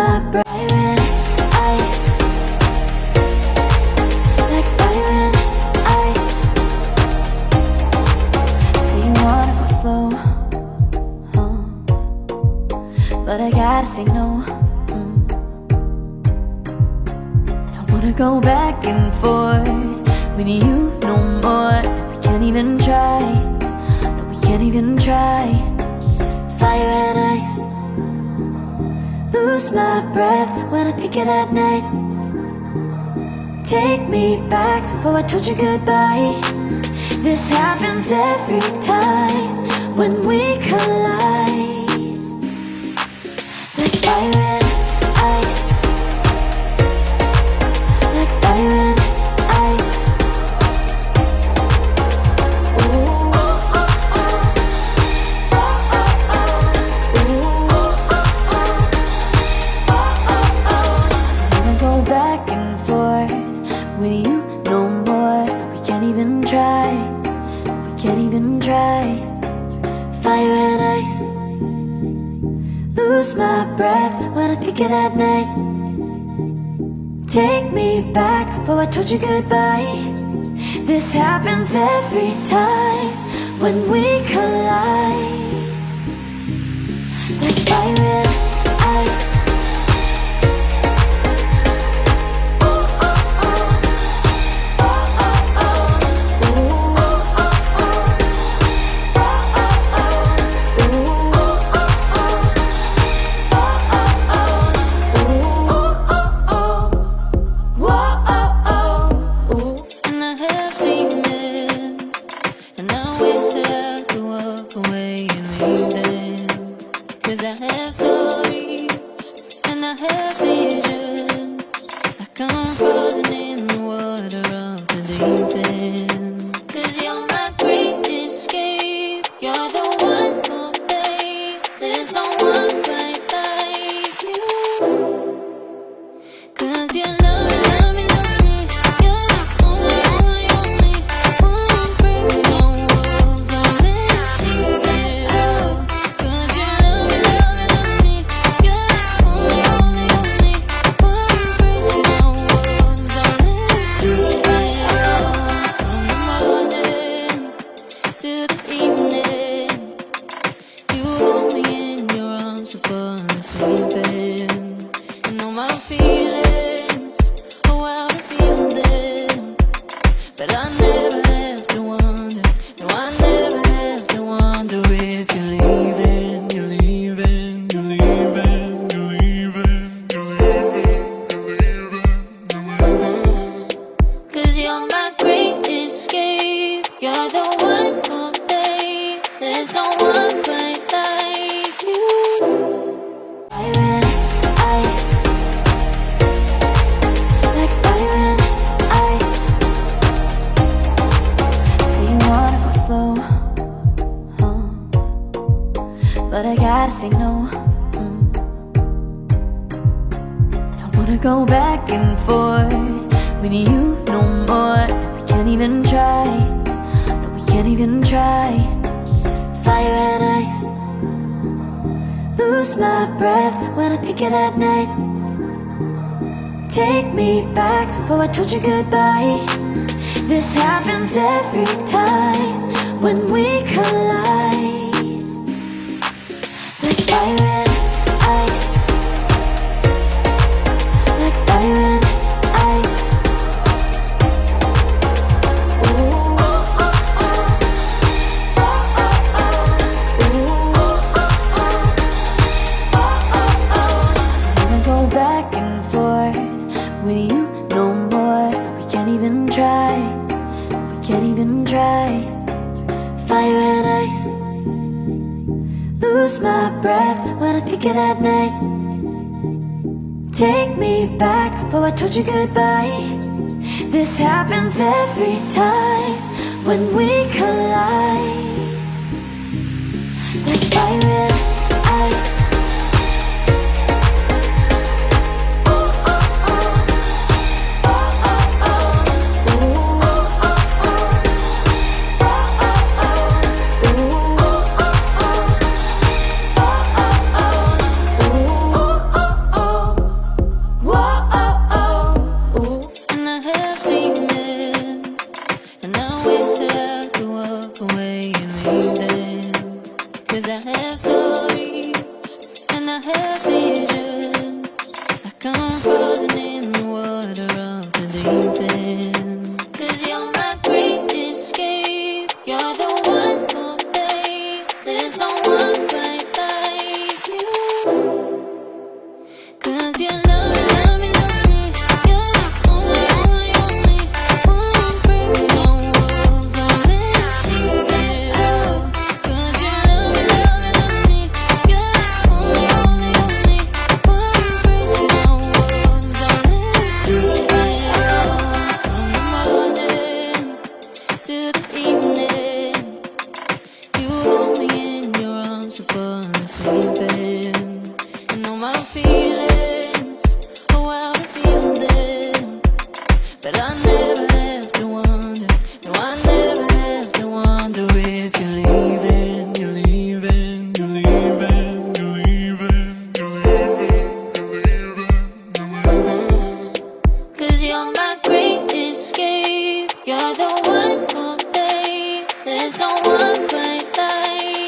my breath. Fire and ice, like fire and ice. Say you wanna go slow, but I gotta say no. I don't wanna go back and forth with you no more. We can't even try, no, we can't even try. Fire and ice, lose my breath when I think of that night. Take me back, oh I told you goodbye. This happens every time when we collide. Like fire and ice, like fire and ice. Back and forth with you no more. We can't even try, we can't even try. Fire and ice, lose my breath when I think of that night. Take me back, oh I told you goodbye. This happens every time when we collide. Like fire and ice. Cause I have stories and I have visions, like I'm falling in the water of the deep end. Cause you're my great escape, you're the one for me. There's no one quite like you. Cause you love me, love me, love me. You're the only, only, only one breaks my walls. I'll let see it all. Cause you love me, love me, love me. You're the only, only, only one breaks my walls. I'll let see it all. From the morning to the evening, you hold me in your arms upon sleeping. You know my feelings, oh how to feel them. But I never have to wonder, no I never have to wonder if you're leaving, you're leaving, you're leaving, you're leaving, you're leaving, you're leaving, you're leaving. Cause you're my great escape, you're the one for me. There's no one quite like you. Fire and ice, like fire and ice. Say you wanna go slow, but I gotta say no. I don't wanna go back and forth with you no more. We can't even try, no we can't even try. Fire and ice, lose my breath when I think of that night. Take me back, oh I told you goodbye. This happens every time when we collide. Like fire and ice, like fire and ice. Go back and forth with you no more. We can't even try, we can't even try. Fire and ice, lose my breath when I think of that night. Take me back, oh I told you goodbye. This happens every time when we collide. Like fire and ice. Oh 'Cause you love me, love me, love me. You're the only, only, only one breaks my walls. I'll let see it all. 'Cause you love me, love me, love me. You're the only, only, only one breaks my walls. I'll let see it all. From the morning to the evening, you hold me in your arms upon sleeping. You know my feelings, oh how to feel them. But I never have to wonder, no I never have to wonder if you're leaving, you're leaving, you're leaving, you're leaving, you're leaving, you're leaving, you're leaving. 'Cause you're my great escape, you're the one